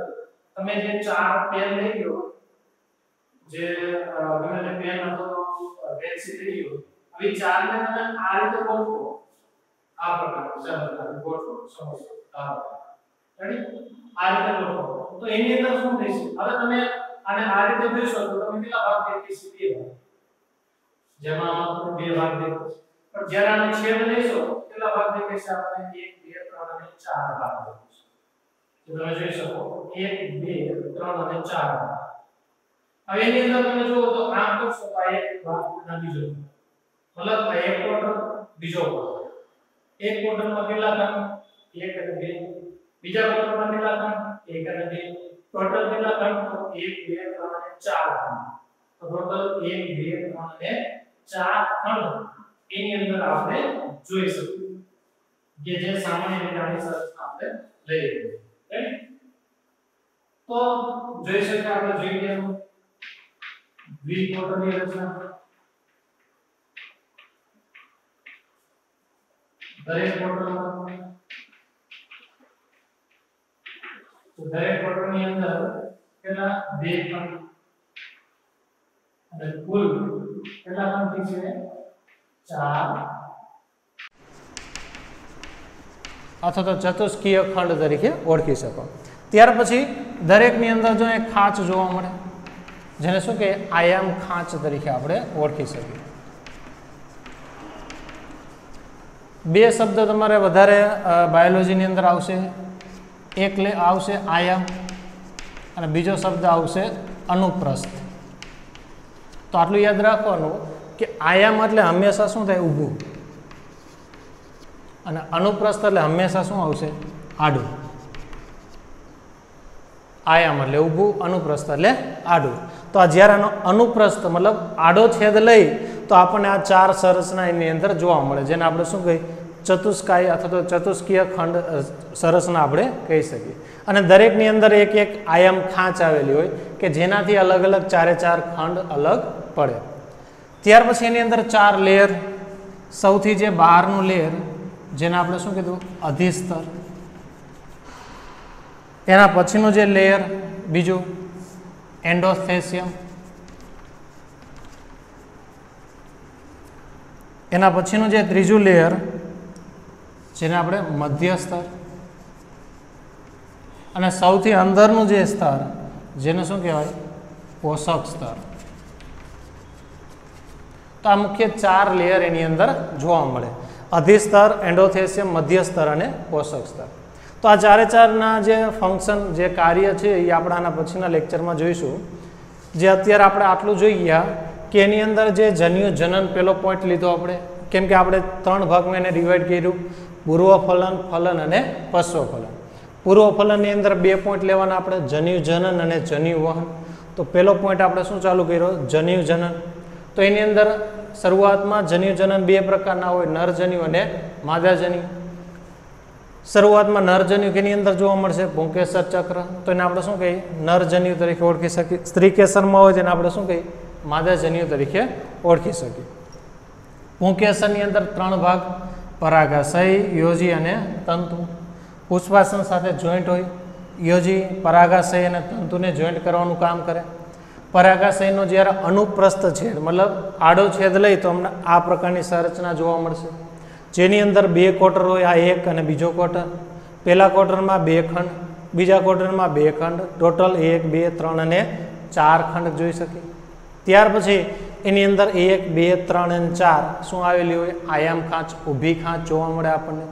તમે જે ચાર પેન લઈ ગયો, જે ગમે તે પેન અથવા પેન્સિલ લઈ ગયો, આવી ચારને તમે આ રીતે ગોઠવો, આ પ્રકારનું સરળ ગોઠવો, સમજો રેડી, આ રીતે ગોઠવો તો એની અંદર શું થશે. હવે તમે આને આ રીતે જોઈશો તો તમે કેટલા ભાગ દેખી બે ભાગ, જેમાં તમે બે ભાગ દેખો, પણ જ્યારે આને છેદ લેશો કેટલા ભાગ દેખાશે આપણે, 1 2 3 અને 4 ભાગ દેખાશે. તો તમે જોઈ શકો 1 2 3 અને 4. હવે એની અંદર તમે જુઓ તો આમ કરશો તો આ એક ભાગ અને બીજો, મતલબ આ એક ક્વાર્ટર બીજો ક્વાર્ટર, એક ક્વાર્ટરમાં કેટલા કણ, 1 અને 2, બીજા ક્વાર્ટરમાં કેટલા કણ, 1 અને 2, ટોટલ કેટલા કણ, તો 1 2 3 અને 4 કણ. તો ટોટલ 1 2 3 અને 4 કણ એની અંદર આપણે જોઈ શકીએ કે જે સામાન્ય રીતે આની સંરચના આપણે લઈ લઈએ. રાઈટ, તો જોઈ શકીએ આપણે જોઈ ગયા દ્વિકોટરીય રચના. દરેક કોટરની અંદર કેટલા, બે કણ અને કુલ કેટલા કણ છે, 4 અથવા તો ચતુષ્કીય ખંડ તરીકે ઓળખી શકો. ત્યાર પછી દરેકની અંદર જો એક ખાંચ જોવા મળે, જેને શું કે આયામ ખાંચ તરીકે આપણે ઓળખી શકીએ. બે શબ્દ તમારે વધારે બાયોલોજીની અંદર આવશે, એક આવશે આયામ અને બીજો શબ્દ આવશે અનુપ્રસ્થ. તો આટલું યાદ રાખવાનું કે આયામ એટલે હંમેશા શું થાય, ઊભું, અને અનુપ્રસ્થ એટલે હંમેશા શું આવશે, આડું. આયામ એટલે ઊભું, અનુપ્રસ્થ એટલે આડું. તો આ જ્યારે આનો અનુપ્રસ્થ મતલબ આડો છેદ લઈ તો આપણને આ ચાર સંરચના એની અંદર જોવા મળે, જેને આપણે શું કહીએ, ચતુષ્કાય અથવા તો ચતુષ્કીય ખંડ સંરચના આપણે કહી શકીએ. અને દરેકની અંદર એક એક આયામ ખાંચ આવેલી હોય કે જેનાથી અલગ અલગ ચારે ચાર ખંડ અલગ પડે. ત્યાર પછી એની અંદર 4 લેયર, સૌથી જે બહારનું લેયર જેને આપણે શું કીધું, અધિસ્તર. એના પછીનું જે લેયર બીજું એન્ડોથેસિયમ, એના પછીનું જે ત્રીજું લેયર જેને આપણે મધ્યસ્તર, અને સૌથી અંદરનું જે સ્તર જેને શું કહેવાય, પોષક સ્તર. તો આ મુખ્ય 4 લેયર એની અંદર જોવા મળે, અધિસ્તર, એન્ડોથેસિયમ, મધ્યસ્તર અને પોષક સ્તર. તો આ ચારે ચારના જે ફંક્શન, જે કાર્ય છે એ આપણે આના પછીના લેક્ચરમાં જોઈશું. જે અત્યારે આપણે આટલું જોઈ ગયા કે એની અંદર જે જન્યુ જનન પેલો પોઈન્ટ લીધો આપણે, કેમ કે આપણે 3 ભાગમાં એને ડિવાઈડ કર્યું, પૂર્વ ફલન, ફલન અને પશ્વ ફલન. પૂર્વ ફલનની અંદર 2 પોઈન્ટ લેવાના આપણે, જન્યુ જનન અને જન્યુ વહન. તો પહેલો પોઈન્ટ આપણે શું ચાલુ કર્યો, જન્યુ જનન. તો એની અંદર શરૂઆતમાં જન્યુ જનન 2 પ્રકારના હોય, નરજન્યુ અને માદાજન્યુ. શરૂઆતમાં નરજન્યુ એની અંદર જોવા મળશે પુંકેસર ચક્ર, તો એને આપણે શું કહીએ, નરજન્યુ તરીકે ઓળખી શકીએ. સ્ત્રી કેસરમાં હોય તેને આપણે શું કહીએ, માદાજન્યુ તરીકે ઓળખી શકીએ. પુંકેસરની અંદર 3 ભાગ, પરાગાશય, યોજી અને તંતુ. પુષ્પાસન સાથે જોઈન્ટ હોય, યોજી પરાગાશય અને તંતુને જોઈન્ટ કરવાનું કામ કરે. પરાગાશયનો જ્યારે અનુપ્રસ્થ છેદ મતલબ આડો છેદ લઈ તો અમને આ પ્રકારની સંરચના જોવા મળશે, જેની અંદર 2 ક્વાર્ટર હોય, આ એક અને બીજો ક્વાર્ટર. પહેલા ક્વાર્ટરમાં 2 ખંડ, બીજા ક્વાર્ટરમાં 2 ખંડ, ટોટલ 1 2 3 અને 4 ખંડ જોઈ શકીએ. ત્યાર પછી એની અંદર 1 2 3 અને 4 શું આવેલી હોય, આયામ ખાંચ, ઊભી ખાંચ જોવા મળે આપણને.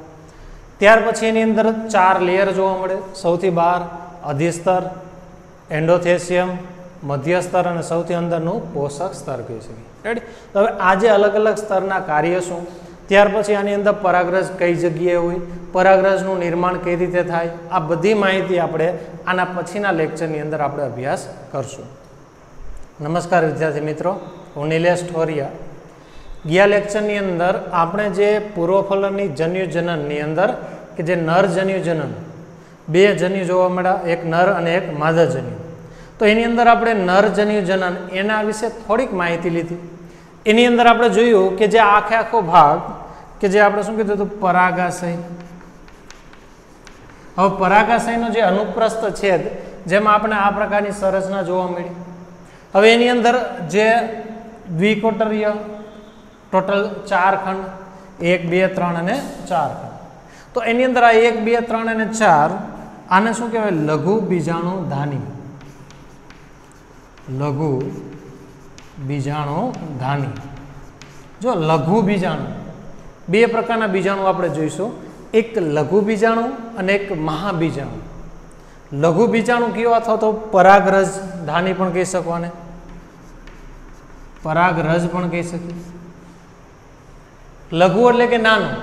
ત્યાર પછી એની અંદર 4 લેયર જોવા મળે, સૌથી બહાર અધિસ્તર, એન્ડોથેસિયમ, મધ્ય સ્તર અને સૌથી અંદરનું પોષક સ્તર કહી શકીએ. રેડી. તો હવે આ જે અલગ અલગ સ્તરના કાર્ય શું, ત્યાર પછી આની અંદર પરાગરજ કઈ જગ્યાએ હોય, પરાગરજનું નિર્માણ કઈ રીતે થાય, આ બધી માહિતી આપણે આના પછીના લેક્ચરની અંદર આપણે અભ્યાસ કરશું. નમસ્કાર વિદ્યાર્થી મિત્રો, હું નિલેશ ઠોરિયા. ગયા લેક્ચરની અંદર આપણે જે પૂર્વફલનની જન્યુજનનની અંદર કે જે નર જન્યુજનન, બે જન્યુ જોવા મળ્યા, એક નર અને એક માદા જન્યુ. તો એની અંદર આપણે નર જન્યુજનન એના વિશે થોડીક માહિતી લીધી. એની અંદર આપણે જોયું કે જે આખો ભાગ કે જે આપણે શું કીધું હતું, પરાગાશય. હવે પરાગાશયનો જે અનુપ્રસ્થ છેદ, જેમાં આપણે આ પ્રકારની સંરચના જોવા મળી. હવે એની અંદર જે દ્વિકોટરીય ટોટલ 4 ખંડ, 1, 2, 3 અને 4 ખંડ. તો એની અંદર આ 1, 2, 3 અને 4 આને શું કહેવાય, લઘુ બીજાણુ ધાની. લઘુ બીજાણુ ધાની. જો લઘુ બીજાણુ, બે પ્રકારના બીજાણુ આપણે જોઈશું, એક લઘુ બીજાણુ અને એક મહાબીજાણુ. લઘુ બીજાણુ કયો અથવા તો પરાગરજ ધાની પણ કહી શકવાને, પરાગરજ પણ કહી શકીએ. લઘુ એટલે કે નાનું.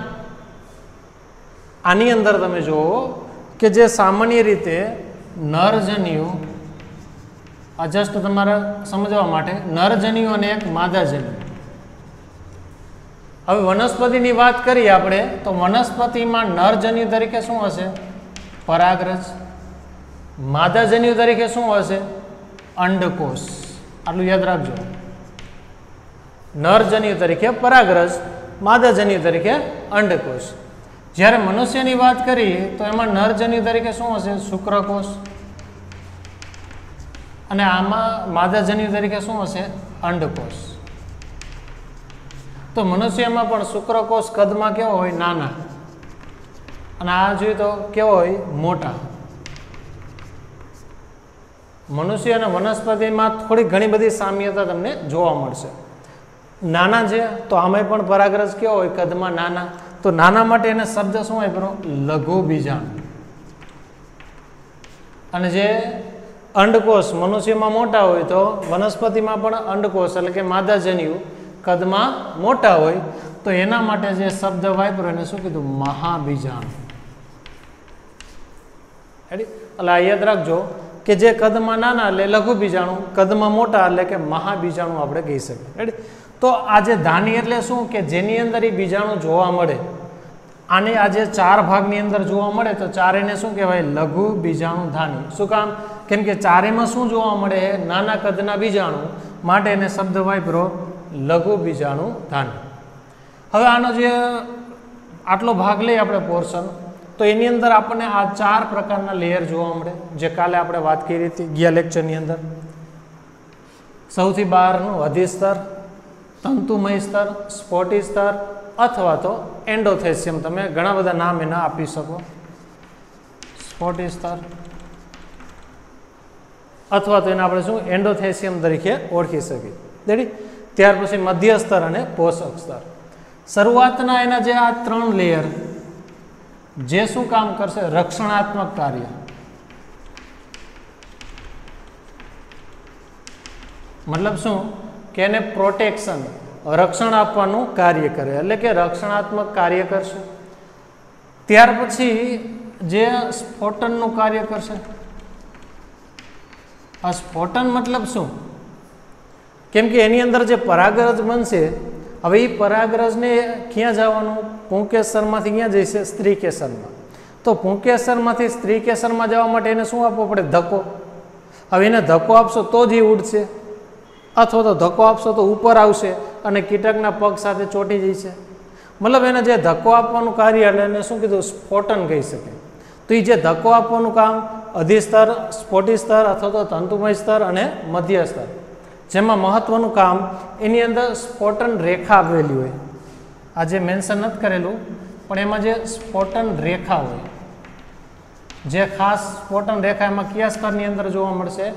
આની અંદર તમે જુઓ કે જે સામાન્ય રીતે નરજન્યુ, આ જસ્ટ તમારે સમજવા માટે, નરજન્યુ અને એક માદાજન્યુ. હવે વનસ્પતિની વાત કરીએ આપણે, તો વનસ્પતિમાં નરજન્યુ તરીકે શું હશે, પરાગરજ. માદાજન્યુ તરીકે શું હશે, અંડકોષ. આટલું યાદ રાખજો. નરજન્યુ તરીકે પરાગરજ, માદાજન્યુ તરીકે અંડકોષ. જ્યારે મનુષ્યની વાત કરીએ તો એમાં નરજન્યુ તરીકે શું હશે, શુક્રકોષ. અને આમાં માદાજન્યુ તરીકે શું હશે, અંડકોષ. તો મનુષ્યમાં પણ શુક્રકોષ કદમાં કેવો હોય, નાના, અને આ જોઈએ તો કેવો હોય, મોટા. મનુષ્ય અને વનસ્પતિમાં થોડી ઘણી બધી સામ્યતા તમને જોવા મળશે. નાના છે તો આમાં પણ પરાગરજ કેવો હોય, કદમાં નાના. તો નાના માટે એને શબ્દ શું હોય, લઘુ બીજાણુ. અને જે અંડકોષ મનુષ્યમાં મોટા હોય તો વનસ્પતિમાં પણ અંડકોષ એટલે કે માદાજન્યુ કદમાં મોટા હોય, તો એના માટે જે શબ્દ વાપર્યો એને શું કીધું, મહાબીજાણુ. એટલે આ યાદ રાખજો કે જે કદમાં નાના એટલે લઘુ બીજાણુ, કદમાં મોટા એટલે કે મહાબીજાણુ આપણે કહી શકીએ. રેડી. તો આ જે ધાની એટલે શું કે જેની અંદર એ બીજાણુ જોવા મળે, આને આ જે 4 ભાગની અંદર જોવા મળે તો ચારેને શું કહેવાય, લઘુ બીજાણુ ધાની. શું કામ, કેમ કે ચારેમાં શું જોવા મળે, નાના કદના બીજાણુ, માટે એને શબ્દ વાપરો લઘુ બીજાણુ ધાની. હવે આનો જે આટલો ભાગ લઈએ આપણે પોર્શન, તો એની અંદર આપણને આ 4 પ્રકારના લેયર જોવા મળે, જે કાલે આપણે વાત કરી હતી ગયા લેક્ચરની અંદર. સૌથી બહારનું અધિસ્તર, તંતુમય સ્તર, સ્ફોટી સ્તર અથવા તો એન્ડોથેસિયમ. તમે ઘણા બધા નામ એના આપી શકો. સ્ફોટી સ્તર અથવા તો એને આપણે શું, એન્ડોથેસિયમ તરીકે ઓળખી શકીએ. રેડી. ત્યાર પછી મધ્ય સ્તર અને પોષક સ્તર. શરૂઆતના એના જે આ 3 લેયર જે શું કામ કરશે, રક્ષણાત્મક કાર્ય. મતલબ શું કે એને પ્રોટેક્શન, રક્ષણ આપવાનું કાર્ય કરે, એટલે કે રક્ષણાત્મક કાર્ય કરશે. ત્યાર પછી જે સ્ફોટનનું કાર્ય કરશે. આ સ્ફોટન મતલબ શું, કેમ કે એની અંદર જે પરાગરજ બનશે, હવે એ પરાગરજને ક્યાં જવાનું, પુંકેસરમાંથી ક્યાં જઈશે, સ્ત્રી કેસરમાં. તો પુંકેસરમાંથી સ્ત્રી કેસરમાં જવા માટે એને શું આપવો પડે, ધક્કો. હવે એને ધક્કો આપશો તો જ એ ઉડશે, અથવા તો ધક્કો આપશો તો ઉપર આવશે અને કીટકના પગ સાથે ચોંટી જશે. મતલબ એને જે ધક્કો આપવાનું કાર્ય એટલે એને શું કીધું, સ્ફોટન કહી શકે. તો એ જે ધક્કો આપવાનું કામ અધિસ્તર, સ્ફોટી સ્તર અથવા તો તંતુમય સ્તર અને મધ્ય સ્તર, જેમાં મહત્વનું કામ એની અંદર સ્ફોટન રેખા આવેલી હોય. આ જે મેન્શન નથી કરેલું પણ એમાં જે સ્ફોટન રેખા હોય, જે ખાસ સ્ફોટન રેખા એમાં કયા સ્તરની અંદર જોવા મળશે,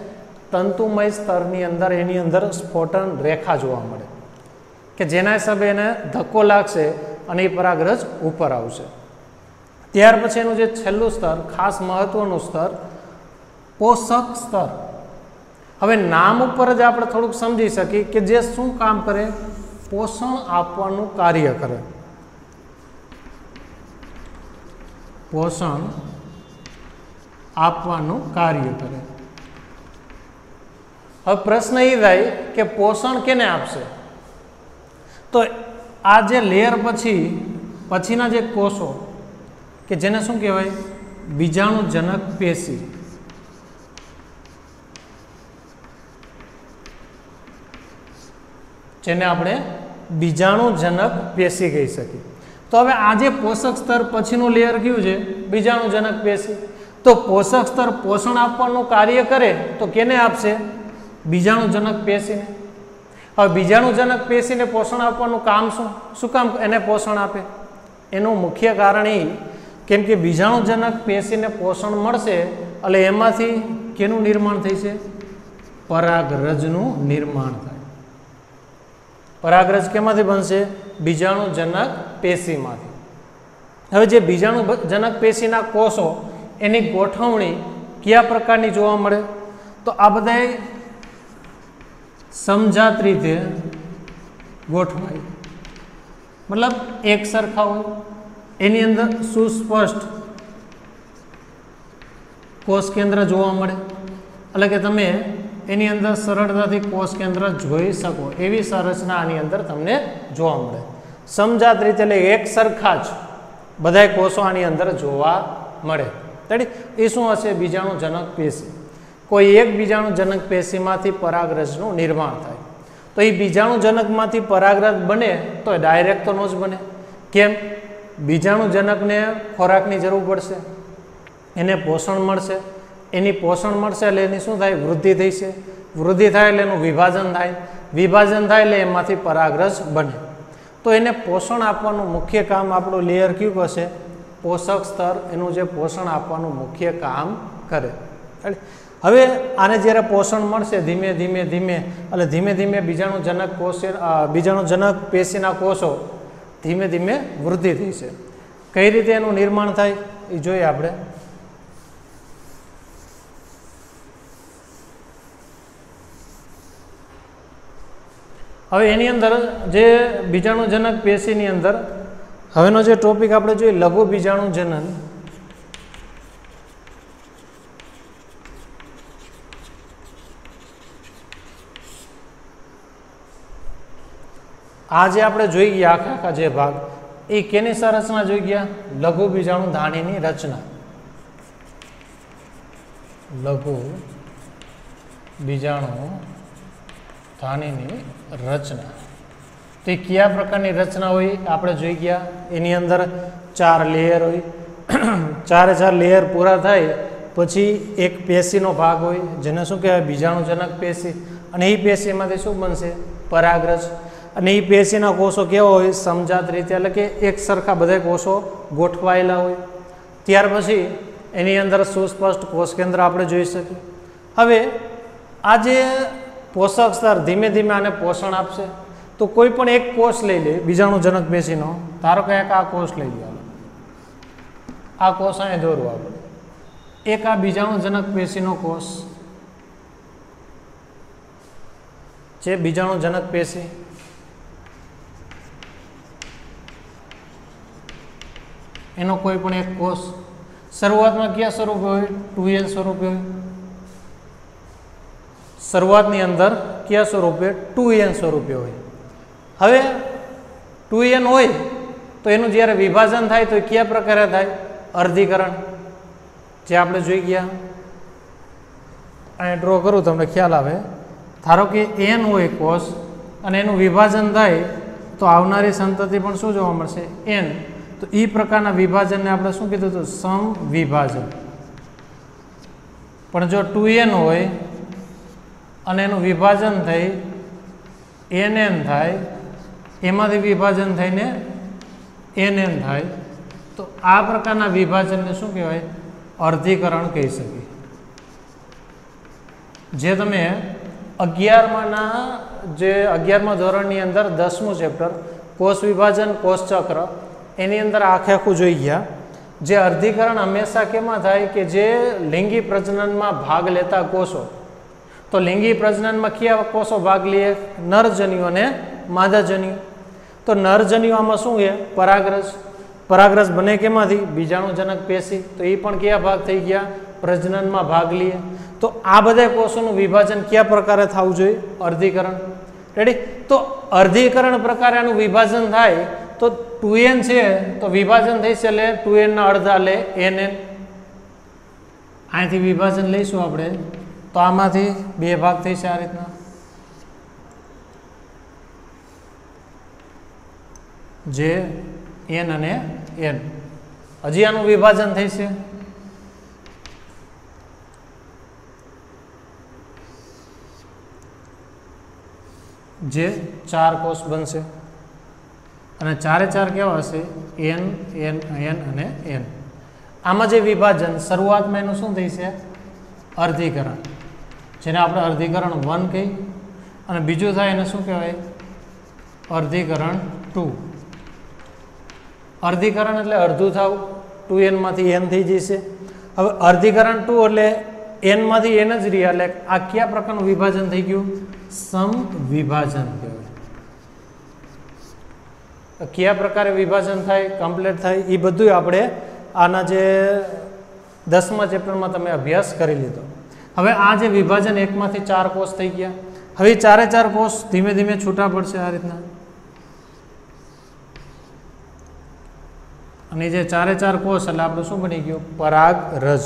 તંતુમય સ્તરની અંદર એની અંદર સ્ફોટન રેખા જોવા મળે, કે જેના હિસાબે એને ધક્કો લાગશે અને એ પરાગરજ ઉપર આવશે. ત્યાર પછી એનું જે છેલ્લું સ્તર, ખાસ મહત્વનું સ્તર, પોષક સ્તર. હવે નામ ઉપર જ આપણે થોડુંક સમજી શકીએ કે જે શું કામ કરે, પોષણ આપવાનું કાર્ય કરે. પોષણ આપવાનું કાર્ય કરે. હવે પ્રશ્ન એ થાય કે પોષણ કેને આપશે? તો આ જે લેયર પછીના જે કોષો કે જેને શું કહેવાય, બીજાણુજનક પેશી. જેને આપણે બીજાણુજનક પેશી કહી શકીએ. તો હવે આ જે પોષક સ્તર પછીનું લેયર કયું છે, બીજાણુજનક પેશી. તો પોષક સ્તર પોષણ આપવાનું કાર્ય કરે તો કેને આપશે? બીજાણુજનક પેશીને. હવે બીજાણુજનક પેશીને પોષણ આપવાનું કામ શું કામ એને પોષણ આપે? એનું મુખ્ય કારણ એ કેમ કે બીજાણુજનક પેશીને પોષણ મળશે એટલે એમાંથી કેનું નિર્માણ થશે? પરાગરજનું નિર્માણ થાય. પરાગરજ કેમાંથી બનશે? બીજાણુજનક પેશીમાંથી. હવે જે બીજાણુજનક પેશીના કોષો એની ગોઠવણી કયા પ્રકારની જોવા મળે? તો આ બધા સમજાત રીતે ગોઠવાય, મતલબ એક સરખા હોય. એની અંદર સુસ્પષ્ટ કોષ કેન્દ્ર જોવા મળે, એટલે કે તમે એની અંદર સરળતાથી કોષ કેન્દ્ર જોઈ શકો એવી સંરચના આની અંદર તમને જોવા મળે. સમજાત રીતે એટલે એક સરખા જ બધા કોષો આની અંદર જોવા મળે. એ શું હશે? બીજાણુજનક પેશી. કોઈ એક બીજાણુજનક પેશીમાંથી પરાગરજનું નિર્માણ થાય. તો એ બીજાણુજનકમાંથી પરાગરજ બને તો ડાયરેક્ટ તો ન જ બને. કેમ? બીજાણુજનકને ખોરાકની જરૂર પડશે, એને પોષણ મળશે. એની પોષણ મળશે એટલે એની શું થાય? વૃદ્ધિ થઈ છે. વૃદ્ધિ થાય એટલે એનું વિભાજન થાય. વિભાજન થાય એટલે એમાંથી પરાગરજ બને. તો એને પોષણ આપવાનું મુખ્ય કામ આપણું લેયર કયું હશે? પોષક સ્તર એનું જે પોષણ આપવાનું મુખ્ય કામ કરે. હવે આને જ્યારે પોષણ મળશે ધીમે એટલે ધીમે ધીમે બીજાણુજનક પેશીના કોષો ધીમે ધીમે વૃદ્ધિ થઈ છે. કઈ રીતે એનું નિર્માણ થાય એ જોઈએ આપણે. હવે એની અંદર જે બીજાણુજનક પેશીની અંદર હવેનો જે ટોપિક આપણે જોઈએ લઘુ બીજાણુજનન. આ જે આપણે જોઈ ગયા આખા જે ભાગ એ કેની સંરચના જોઈ ગયા? લઘુ બીજાણુ ધાનીની રચના. લઘુ બીજાણુ ધાનીની રચના. તો એ કયા પ્રકારની રચના હોય આપણે જોઈ ગયા. એની અંદર 4 લેયર હોય. 4 લેયર પૂરા થાય પછી એક પેશીનો ભાગ હોય જેને શું કહેવાય? બીજાણુજનક પેશી. અને એ પેશીમાંથી શું બનશે? પરાગરજ. અને એ પેશીના કોષો કેવા હોય? સમજાત રીતે, એટલે કે એક સરખા બધા કોષો ગોઠવાયેલા હોય. ત્યાર પછી એની અંદર સુસ્પષ્ટ કોષ કેન્દ્ર આપણે જોઈ શકીએ. હવે આ જે પોષક સ્તર ધીમે ધીમે આને પોષણ આપશે. તો કોઈ પણ એક કોષ લઈ લે બીજાણુજનક પેશીનો. ધારો કે એક આ કોષ લઈ લો, આ કોષ અહીં દોરવા આપણે. એક આ બીજાણુજનક પેશીનો કોષ જે બીજાણુજનક પેશી, એનો કોઈ પણ એક કોષ શરૂઆતમાં કયા સ્વરૂપે હોય? 2n સ્વરૂપે હોય. શરૂઆતની અંદર કયા સ્વરૂપે? 2n સ્વરૂપે હોય. હવે 2n હોય તો એનું જ્યારે વિભાજન થાય તો કયા પ્રકારે થાય? અર્ધીકરણ. જે આપણે જોઈ ગયા. અહીં ડ્રો કરું તમને ખ્યાલ આવે. ધારો કે n હોય કોષ અને એનું વિભાજન થાય તો આવનારી સંતતિ પણ શું જોવા મળશે? n. તો એ પ્રકારના વિભાજનને આપણે શું કીધું હતું? સમવિભાજન. પણ જો 2n હોય અને એનું વિભાજન થઈ nn થાય, એમાંથી વિભાજન થઈને nn થાય, તો આ પ્રકારના વિભાજનને શું કહેવાય? અર્ધીકરણ કહી શકીએ. જે તમે 11મા ધોરણની અંદર 10મું ચેપ્ટર કોષ વિભાજન કોષચક્ર એની અંદર આખું જોઈ ગયા. જે અર્ધીકરણ હંમેશા કેમાં થાય? કે જે લિંગી પ્રજનનમાં ભાગ લેતા કોષો तो लिंगी प्रजनन में क्या कोषो भाग लिए? नरजन्यु ने मादाजन्यु। तो नरजन्यु आमां शुं है? परागरज। परागरज बने केमांथी? बीजाणुजनक पेशी। तो ये पण क्या भाग थई गया? प्रजनन में भाग लिए। तो आ बधा कोषोनुं विभाजन क्या प्रकारे थवुं जोईए? अर्धीकरण। रेडी? तो अर्धीकरण प्रकारे आनुं विभाजन थाय तो 2n छे तो विभाजन थई छे એટલે 2n ना अर्धा ले nn। અહીંથી વિભાજન લઈશું આપણે તો આમાંથી બે ભાગ થઈ છે આ રીતના। જે n અને n હજી આનું વિભાજન થઈ છે જે 4 કોષ બનશે અને ચારે ચાર કેવા હશે? n n n અને n। આમાં જે વિભાજન શરૂઆતમાં એનું શું થઈ છે? અર્ધીકરણ, જેને આપણે અર્ધીકરણ 1 કહી, અને બીજું થાય એને શું કહેવાય? અર્ધીકરણ 2। અર્ધીકરણ એટલે અડધું થવું, 2n માંથી n થઈ જશે। હવે અર્ધીકરણ 2 એટલે n માંથી n જ રહ્યા, એટલે આ કયા પ્રકારનું વિભાજન થઈ ગયું? સમવિભાજન કહેવાય। કયા પ્રકારે વિભાજન થાય, કમ્પ્લીટ થાય, એ બધું આપણે આના જે 10મા ચેપ્ટરમાં તમે અભ્યાસ કરી લીધો। હવે આ જે વિભાજન 1 માંથી 4 કોષ થઈ ગયા, હવે ચારે ચાર કોષ ધીમે ધીમે છૂટા પડશે આ રીતના, અને જે ચારે ચાર કોષ એટલે આપણે શું બની ગયું? પરાગરજ।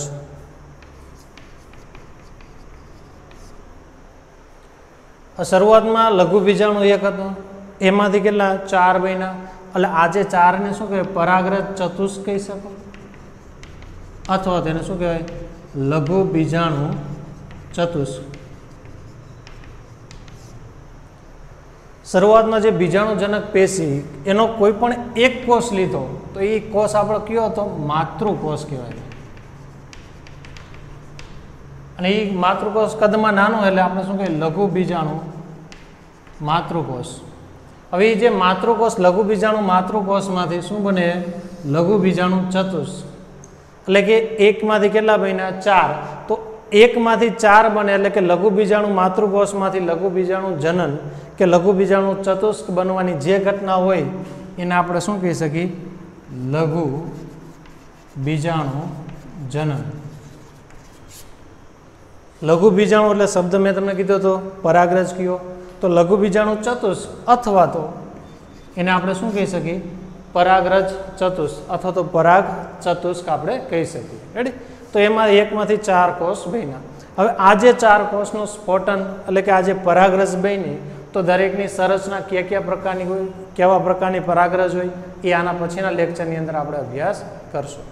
શરૂઆતમાં લઘુ બીજાણુ 1 હતું, એમાંથી કેટલા? 4 બન્યા, એટલે આ જે 4 ને શું કહેવાય? પરાગરજ ચતુષ્ક કહી શકો, અથવા તેને શું કહેવાય? લઘુ બીજાણુ ચતુષ્ક। શરૂઆતમાં જે બીજાણુજનક પેશી એનો કોઈ પણ એક કોષ લીધો તો એ કોષ આપણો કયો હતો? માતૃકોષ કહેવાય। અને એ માતૃકોષ કદમાં નાનો એટલે આપણે શું કહીએ? લઘુ બીજાણુ માતૃકોષ। હવે એ જે માતૃકોષ લઘુ બીજાણુ માતૃકોષમાંથી શું બને? લઘુ બીજાણુ ચતુષ્ક। એટલે કે 1 માંથી કેટલા બન્યા? 4। તો 1 માંથી 4 બને એટલે કે લઘુ બીજાણુ માતૃકોષમાંથી લઘુ બીજાણુ જનન કે લઘુ બીજાણુ ચતુષ્ક બનવાની જે ઘટના હોય એને આપણે શું કહી શકીએ? લઘુ બીજાણુ જનન। લઘુ બીજાણુ એટલે શબ્દ મેં તમને કીધો હતો પરાગરજ કયો, તો લઘુ બીજાણુ ચતુષ્ક અથવા તો એને આપણે શું કહી શકીએ? પરાગરજ ચતુષ્ક અથવા તો પરાગ ચતુષ્ક આપણે કહી શકીએ। રેડી? તો એમાં 1 માંથી 4 કોષ બન્યા। હવે આ જે 4 કોષનું સ્ફોટન એટલે કે આ જે પરાગરજ બની તો દરેકની સંરચના કયા પ્રકારની હોય, કેવા પ્રકારની પરાગરજ હોય, એ આના પછીના લેક્ચરની અંદર આપણે અભ્યાસ કરશું।